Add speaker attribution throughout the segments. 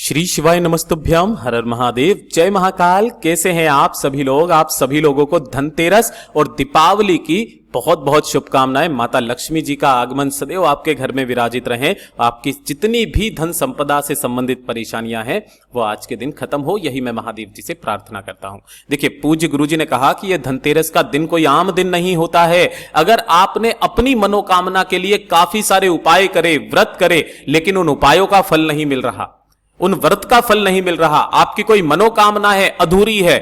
Speaker 1: श्री शिवाय नमस्तुभ्याम। हर हर महादेव। जय महाकाल। कैसे हैं आप सभी लोग? आप सभी लोगों को धनतेरस और दीपावली की बहुत बहुत शुभकामनाएं। माता लक्ष्मी जी का आगमन सदैव आपके घर में विराजित रहे। आपकी जितनी भी धन संपदा से संबंधित परेशानियां हैं वो आज के दिन खत्म हो, यही मैं महादेव जी से प्रार्थना करता हूं। देखिए, पूज्य गुरु जी ने कहा कि यह धनतेरस का दिन कोई आम दिन नहीं होता है। अगर आपने अपनी मनोकामना के लिए काफी सारे उपाय करे, व्रत करे, लेकिन उन उपायों का फल नहीं मिल रहा, उन व्रत का फल नहीं मिल रहा, आपकी कोई मनोकामना है अधूरी है,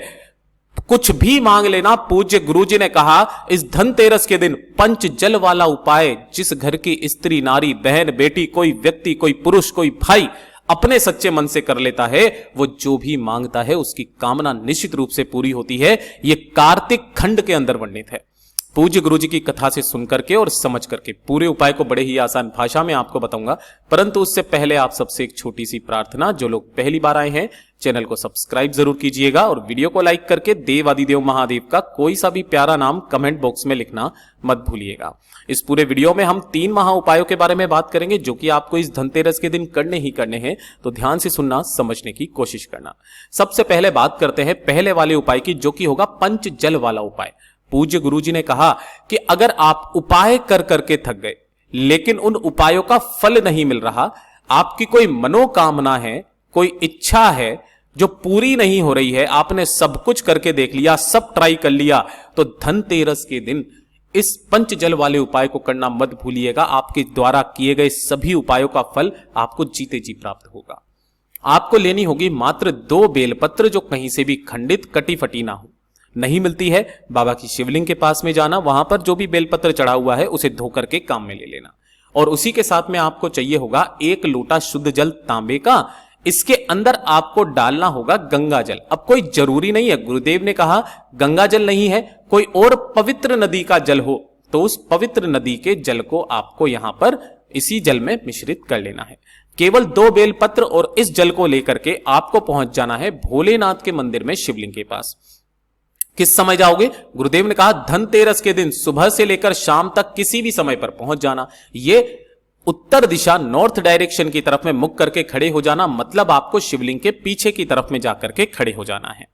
Speaker 1: कुछ भी मांग लेना। पूज्य गुरुजी ने कहा इस धनतेरस के दिन पंच जल वाला उपाय जिस घर की स्त्री, नारी, बहन, बेटी, कोई व्यक्ति, कोई पुरुष, कोई भाई अपने सच्चे मन से कर लेता है, वो जो भी मांगता है उसकी कामना निश्चित रूप से पूरी होती है। यह कार्तिक खंड के अंदर वर्णित है। पूज्य गुरुजी की कथा से सुनकर के और समझ करके पूरे उपाय को बड़े ही आसान भाषा में आपको बताऊंगा, परंतु उससे पहले आप सबसे एक छोटी सी प्रार्थना। जो लोग पहली बार आए हैं चैनल को सब्सक्राइब जरूर कीजिएगा और वीडियो को लाइक करके देव आदिदेव महादेव का कोई सा भी प्यारा नाम कमेंट बॉक्स में लिखना मत भूलिएगा। इस पूरे वीडियो में हम 3 महा उपायों के बारे में बात करेंगे जो कि आपको इस धनतेरस के दिन करने ही करने हैं, तो ध्यान से सुनना, समझने की कोशिश करना। सबसे पहले बात करते हैं पहले वाले उपाय की, जो कि होगा पंच जल वाला उपाय। पूज्य गुरुजी ने कहा कि अगर आप उपाय कर करके थक गए लेकिन उन उपायों का फल नहीं मिल रहा, आपकी कोई मनोकामना है, कोई इच्छा है जो पूरी नहीं हो रही है, आपने सब कुछ करके देख लिया, सब ट्राई कर लिया, तो धनतेरस के दिन इस पंच जल वाले उपाय को करना मत भूलिएगा। आपके द्वारा किए गए सभी उपायों का फल आपको जीते जी प्राप्त होगा। आपको लेनी होगी मात्र 2 बेलपत्र जो कहीं से भी खंडित, कटी फटी ना हो। नहीं मिलती है, बाबा की शिवलिंग के पास में जाना, वहां पर जो भी बेलपत्र चढ़ा हुआ है उसे धो करके काम में ले लेना। और उसी के साथ में आपको चाहिए होगा 1 लोटा शुद्ध जल तांबे का। इसके अंदर आपको डालना होगा गंगा जल। अब कोई जरूरी नहीं है, गुरुदेव ने कहा गंगा जल नहीं है, कोई और पवित्र नदी का जल हो तो उस पवित्र नदी के जल को आपको यहां पर इसी जल में मिश्रित कर लेना है। केवल 2 बेलपत्र और इस जल को लेकर के आपको पहुंच जाना है भोलेनाथ के मंदिर में, शिवलिंग के पास। किस समय जाओगे? गुरुदेव ने कहा धनतेरस के दिन सुबह से लेकर शाम तक किसी भी समय पर पहुंच जाना। ये उत्तर दिशा, नॉर्थ डायरेक्शन की तरफ में मुख करके खड़े हो जाना, मतलब आपको शिवलिंग के पीछे की तरफ में जाकर के खड़े हो जाना है।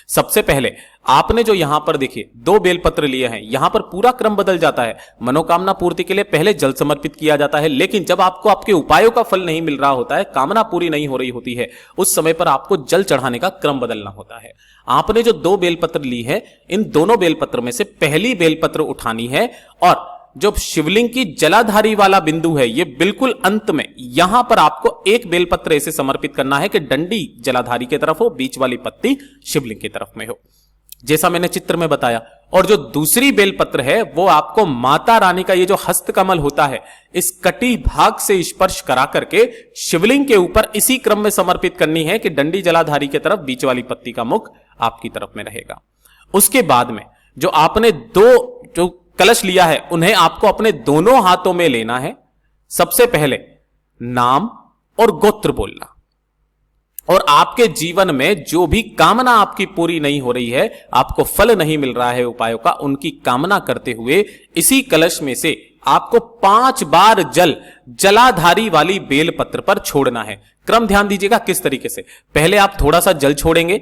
Speaker 1: सबसे पहले आपने जो यहां पर देखिए 2 बेलपत्र लिए हैं, यहां पर पूरा क्रम बदल जाता है। मनोकामना पूर्ति के लिए पहले जल समर्पित किया जाता है, लेकिन जब आपको आपके उपायों का फल नहीं मिल रहा होता है, कामना पूरी नहीं हो रही होती है, उस समय पर आपको जल चढ़ाने का क्रम बदलना होता है। आपने जो 2 बेलपत्र ली है, इन दोनों बेलपत्र में से पहली बेलपत्र उठानी है और जो शिवलिंग की जलाधारी वाला बिंदु है, ये बिल्कुल अंत में, यहां पर आपको 1 बेलपत्र ऐसे समर्पित करना है कि डंडी जलाधारी की तरफ हो, बीच वाली पत्ती शिवलिंग की तरफ में हो, जैसा मैंने चित्र में बताया। और जो दूसरी बेलपत्र है वो आपको माता रानी का ये जो हस्तकमल होता है, इस कटी भाग से स्पर्श करा करके शिवलिंग के ऊपर इसी क्रम में समर्पित करनी है कि डंडी जलाधारी की तरफ, बीच वाली पत्ती का मुख आपकी तरफ में रहेगा। उसके बाद में जो आपने 2 जो कलश लिया है उन्हें आपको अपने दोनों हाथों में लेना है। सबसे पहले नाम और गोत्र बोलना, और आपके जीवन में जो भी कामना आपकी पूरी नहीं हो रही है, आपको फल नहीं मिल रहा है उपायों का, उनकी कामना करते हुए इसी कलश में से आपको 5 बार जल जलाधारी वाली बेलपत्र पर छोड़ना है। क्रम ध्यान दीजिएगा किस तरीके से। पहले आप थोड़ा सा जल छोड़ेंगे,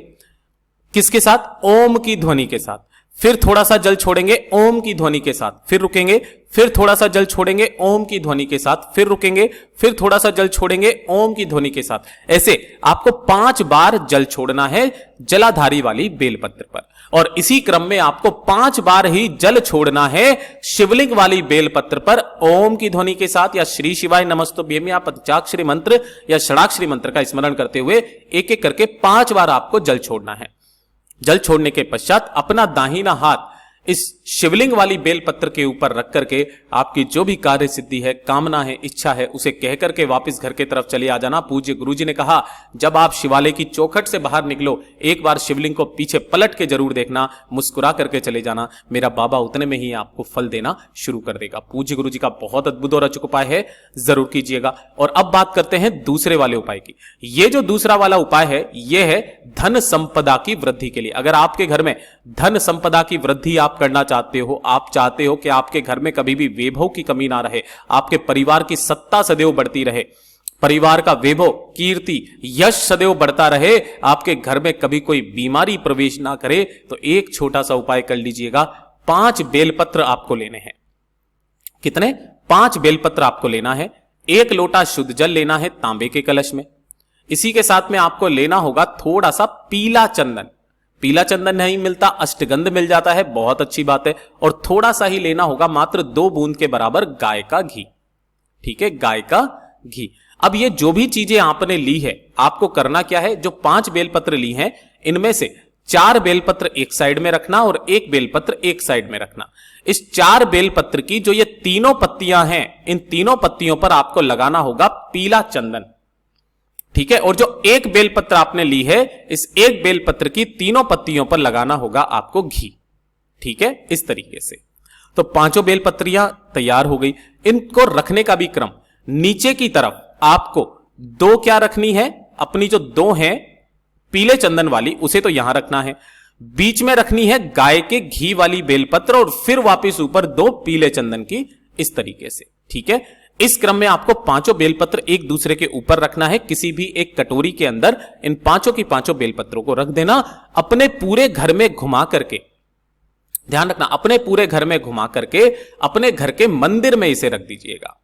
Speaker 1: किसके साथ? ओम की ध्वनि के साथ। फिर थोड़ा सा जल छोड़ेंगे ओम की ध्वनि के साथ, फिर रुकेंगे, फिर थोड़ा सा जल छोड़ेंगे ओम की ध्वनि के साथ, फिर रुकेंगे, फिर थोड़ा सा जल छोड़ेंगे ओम की ध्वनि के साथ। ऐसे आपको 5 बार जल छोड़ना है जलाधारी वाली बेलपत्र पर, और इसी क्रम में आपको 5 बार ही जल छोड़ना है शिवलिंग वाली बेलपत्र पर ओम की ध्वनि के साथ, या श्री शिवाय नमस्तुभ्यम या पंचाक्षरी मंत्र या षडाक्षरी मंत्र का स्मरण करते हुए एक एक करके 5 बार आपको जल छोड़ना है। जल छोड़ने के पश्चात अपना दाहिना हाथ इस शिवलिंग वाली बेलपत्र के ऊपर रख करके आपकी जो भी कार्य सिद्धि है, कामना है, इच्छा है, उसे कह करके वापस घर की तरफ चले आ जाना। पूज्य गुरुजी ने कहा जब आप शिवालय की चौखट से बाहर निकलो, एक बार शिवलिंग को पीछे पलट के जरूर देखना, मुस्कुरा करके चले जाना, मेरा बाबा उतने में ही आपको फल देना शुरू कर देगा। पूज्य गुरुजी का बहुत अद्भुत और अचूक उपाय है, जरूर कीजिएगा। और अब बात करते हैं दूसरे वाले उपाय की। ये जो दूसरा वाला उपाय है, यह है धन संपदा की वृद्धि के लिए। अगर आपके घर में धन संपदा की वृद्धि आप करना चाहते हो, आप चाहते हो कि आपके घर में कभी भी वैभव की कमी ना रहे, आपके परिवार की सत्ता सदैव बढ़ती रहे, परिवार का वैभव, कीर्ति, यश सदैव बढ़ता रहे, आपके घर में कभी कोई बीमारी प्रवेश ना करे, तो एक छोटा सा उपाय कर लीजिएगा। 5 बेलपत्र आपको लेने हैं। कितने? 5 बेलपत्र आपको लेना है। 1 लोटा शुद्ध जल लेना है तांबे के कलश में। इसी के साथ में आपको लेना होगा थोड़ा सा पीला चंदन। पीला चंदन नहीं मिलता, अष्टगंध मिल जाता है, बहुत अच्छी बात है। और थोड़ा सा ही लेना होगा, मात्र 2 बूंद के बराबर गाय का घी। ठीक है, गाय का घी। अब ये जो भी चीजें आपने ली है, आपको करना क्या है? जो 5 बेलपत्र ली हैं, इनमें से 4 बेलपत्र एक साइड में रखना और 1 बेलपत्र एक साइड में रखना। इस 4 बेलपत्र की जो ये तीनों पत्तियां हैं, इन तीनों पत्तियों पर आपको लगाना होगा पीला चंदन। ठीक है, और जो 1 बेलपत्र आपने ली है, इस 1 बेलपत्र की तीनों पत्तियों पर लगाना होगा आपको घी। ठीक है, इस तरीके से। तो 5 बेलपत्रियां तैयार हो गई। इनको रखने का भी क्रम, नीचे की तरफ आपको 2 क्या रखनी है? अपनी जो 2 है पीले चंदन वाली, उसे तो यहां रखना है। बीच में रखनी है गाय के घी वाली बेलपत्र और फिर वापस ऊपर 2 पीले चंदन की, इस तरीके से। ठीक है, इस क्रम में आपको 5 बेलपत्र एक दूसरे के ऊपर रखना है। किसी भी एक कटोरी के अंदर इन 5 की 5 बेलपत्रों को रख देना। अपने पूरे घर में घुमा करके, ध्यान रखना, अपने पूरे घर में घुमा करके अपने घर के मंदिर में इसे रख दीजिएगा।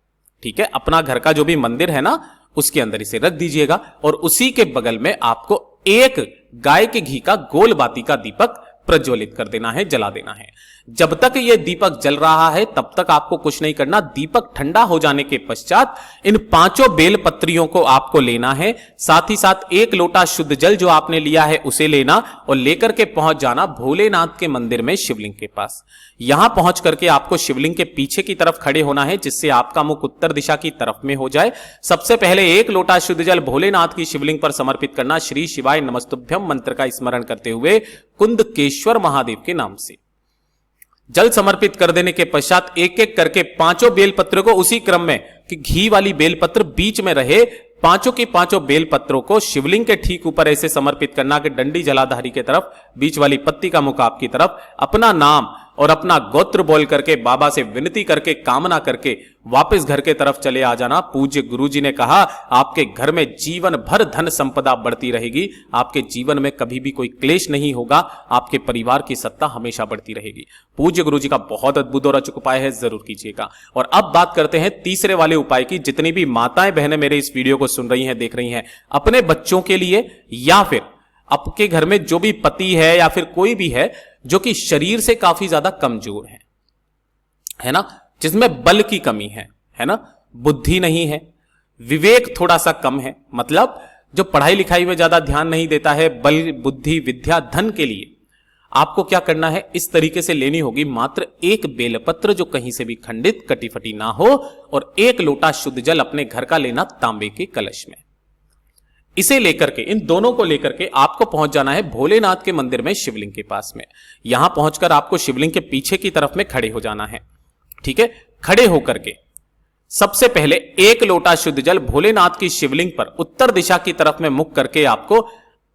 Speaker 1: ठीक है, अपना घर का जो भी मंदिर है ना, उसके अंदर इसे रख दीजिएगा। और उसी के बगल में आपको 1 गाय के घी का गोल बाती का दीपक प्रज्वलित कर देना है, जला देना है। जब तक यह दीपक जल रहा है तब तक आपको कुछ नहीं करना। दीपक ठंडा हो जाने के पश्चात इन 5 बेलपत्रियों को आपको लेना है। साथ ही साथ 1 लोटा शुद्ध जल जो आपने लिया है उसे लेना और लेकर के पहुंच जाना भोलेनाथ के मंदिर में शिवलिंग के पास। यहां पहुंच करके आपको शिवलिंग के पीछे की तरफ खड़े होना है, जिससे आपका मुख उत्तर दिशा की तरफ में हो जाए। सबसे पहले 1 लोटा शुद्ध जल भोलेनाथ की शिवलिंग पर समर्पित करना। श्री शिवाय नमस्तुभ्यम मंत्र का स्मरण करते हुए कुंदकेश्वर महादेव के नाम से जल समर्पित कर देने के पश्चात एक एक करके 5 बेलपत्र को उसी क्रम में कि घी वाली बेलपत्र बीच में रहे, 5 की 5 बेलपत्रों को शिवलिंग के ठीक ऊपर ऐसे समर्पित करना कि डंडी जलाधारी के तरफ, बीच वाली पत्ती का मुख आपकी तरफ, अपना नाम और अपना गोत्र बोल करके बाबा से विनती करके, कामना करके वापस घर के तरफ चले आ जाना। पूज्य गुरुजी ने कहा आपके घर में जीवन भर धन संपदा बढ़ती रहेगी, आपके जीवन में कभी भी कोई क्लेश नहीं होगा, आपके परिवार की सत्ता हमेशा बढ़ती रहेगी। पूज्य गुरुजी का बहुत अद्भुत और अचूक उपाय है, जरूर कीजिएगा। और अब बात करते हैं तीसरे वाले उपाय की। जितनी भी माताएं बहनें मेरे इस वीडियो को सुन रही हैं, देख रही हैं, अपने बच्चों के लिए या फिर आपके घर में जो भी पति है या फिर कोई भी है जो कि शरीर से काफी ज्यादा कमजोर है ना, जिसमें बल की कमी है ना, बुद्धि नहीं है, विवेक थोड़ा सा कम है, मतलब जो पढ़ाई लिखाई में ज्यादा ध्यान नहीं देता है, बल, बुद्धि, विद्या, धन के लिए आपको क्या करना है? इस तरीके से लेनी होगी मात्र 1 बेलपत्र जो कहीं से भी खंडित कटी फटी ना हो और 1 लोटा शुद्ध जल अपने घर का लेना तांबे के कलश में। इसे लेकर के, इन दोनों को लेकर के आपको पहुंच जाना है भोलेनाथ के मंदिर में शिवलिंग के पास में। यहां पहुंचकर आपको शिवलिंग के पीछे की तरफ में खड़े हो जाना है। ठीक है, खड़े होकर के सबसे पहले 1 लोटा शुद्ध जल भोलेनाथ की शिवलिंग पर उत्तर दिशा की तरफ में मुख करके आपको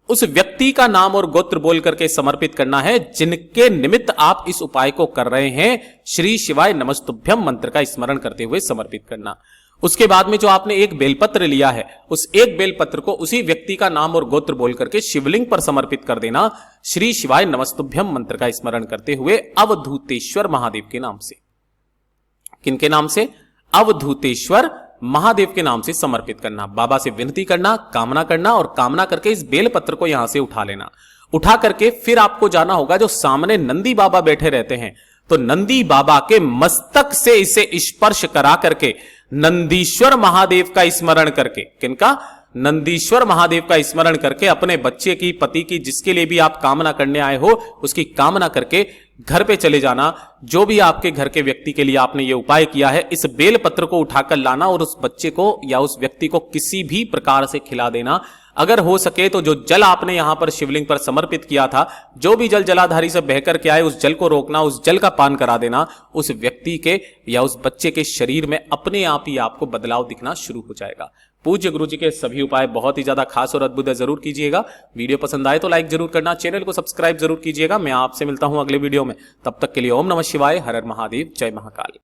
Speaker 1: उस व्यक्ति का नाम और गोत्र बोल करके समर्पित करना है जिनके निमित्त आप इस उपाय को कर रहे हैं। श्री शिवाय नमस्तुभ्यम मंत्र का स्मरण करते हुए समर्पित करना। उसके बाद में जो आपने 1 बेलपत्र लिया है, उस 1 बेलपत्र को उसी व्यक्ति का नाम और गोत्र बोल करके शिवलिंग पर समर्पित कर देना। श्री शिवाय नमस्तुभ्यम मंत्र का स्मरण करते हुए अवधूतेश्वर महादेव के नाम से। किनके नाम से? अवधूतेश्वर महादेव के नाम से समर्पित करना। बाबा से विनती करना, कामना करना और कामना करके इस बेलपत्र को यहां से उठा लेना। उठा करके फिर आपको जाना होगा, जो सामने नंदी बाबा बैठे रहते हैं, तो नंदी बाबा के मस्तक से इसे स्पर्श करा करके नंदीश्वर महादेव का स्मरण करके, किनका? नंदीश्वर महादेव का स्मरण करके अपने बच्चे की, पति की, जिसके लिए भी आप कामना करने आए हो, उसकी कामना करके घर पे चले जाना। जो भी आपके घर के व्यक्ति के लिए आपने ये उपाय किया है, इस बेलपत्र को उठाकर लाना और उस बच्चे को या उस व्यक्ति को किसी भी प्रकार से खिला देना। अगर हो सके तो जो जल आपने यहां पर शिवलिंग पर समर्पित किया था, जो भी जल जलाधारी से बहकर के आए, उस जल को रोकना, उस जल का पान करा देना। उस व्यक्ति के या उस बच्चे के शरीर में अपने आप ही आपको बदलाव दिखना शुरू हो जाएगा। पूज्य गुरु जी के सभी उपाय बहुत ही ज्यादा खास और अद्भुत है, जरूर कीजिएगा। वीडियो पसंद आए तो लाइक जरूर करना, चैनल को सब्सक्राइब जरूर कीजिएगा। मैं आपसे मिलता हूं अगले वीडियो में, तब तक के लिए ओम नमः शिवाय, हर हर महादेव, जय महाकाल।